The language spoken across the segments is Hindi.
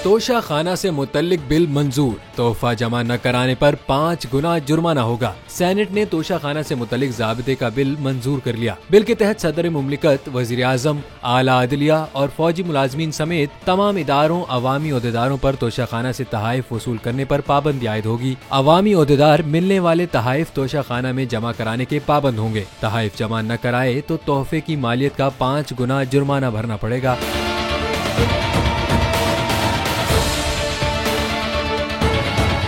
तोशा खाना से मुतल्लिक बिल मंजूर, तोहफा जमा न कराने पर 5 गुना जुर्माना होगा। सेनेट ने तोशा खाना से मुतल्लिक ज़ाब्ते का बिल मंजूर कर लिया। बिल के तहत सदर मुमलिकत, वज़ीर आज़म, आला अदलिया और फौजी मुलाजमीन समेत तमाम इदारों, अवामी ओहदेदारों पर तोशा खाना से तहाइफ वसूल करने पर पाबंदी आयद होगी। अवामी ओहदेदार मिलने वाले तहाइफ तोशा खाना में जमा कराने के पाबंद होंगे। तहाइफ जमा न कराए तो तोहफे की मालियत का 5 गुना जुर्माना भरना पड़ेगा।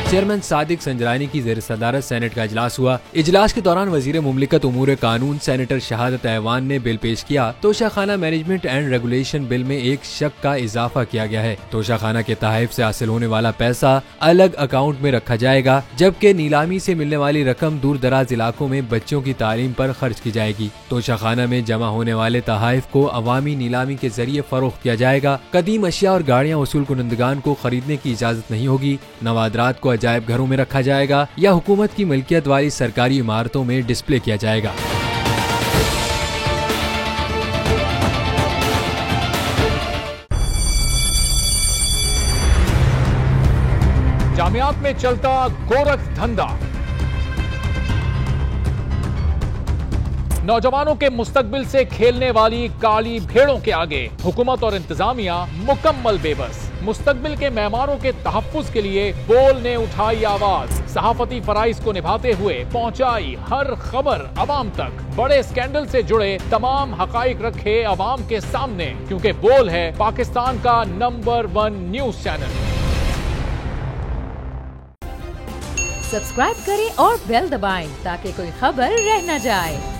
चेयरमैन सादिक संजरानी की ज़ेर सदारत सेनेट का इजलास हुआ। इजलास के दौरान वजीर मुमलिकत उमूर कानून सेनेटर शहादत ऐवान ने बिल पेश किया। तोशा खाना मैनेजमेंट एंड रेगुलेशन बिल में एक शक का इजाफा किया गया है। तोशा खाना के तहाइफ से हासिल होने वाला पैसा अलग अकाउंट में रखा जाएगा, जबकि नीलामी से मिलने वाली रकम दूर दराज इलाकों में बच्चों की तालीम पर खर्च की जाएगी। तोशा खाना में जमा होने वाले तहाइफ को अवामी नीलामी के जरिए फरोख्त किया जाएगा। कदीम अशिया और गाड़ियाँ वसूल कुनंदगान को खरीदने की इजाजत नहीं होगी। नवादरात को अजायब घरों में रखा जाएगा या हुकूमत की मिल्कियत वाली सरकारी इमारतों में डिस्प्ले किया जाएगा। जामियात में चलता गोरख धंधा, नौजवानों के मुस्तकबिल से खेलने वाली काली भेड़ों के आगे हुकूमत और इंतजामिया मुकम्मल बेबस। मुस्तकबिल के मेहमानों के तहफ्फुज के लिए बोल ने उठाई आवाज, सहाफती फराइज को निभाते हुए पहुंचाई हर खबर अवाम तक। बड़े स्कैंडल से जुड़े तमाम हकाइक रखे अवाम के सामने, क्योंकि बोल है पाकिस्तान का नंबर 1 न्यूज चैनल। सब्सक्राइब करें और बेल दबाएं ताकि कोई खबर रह न जाए।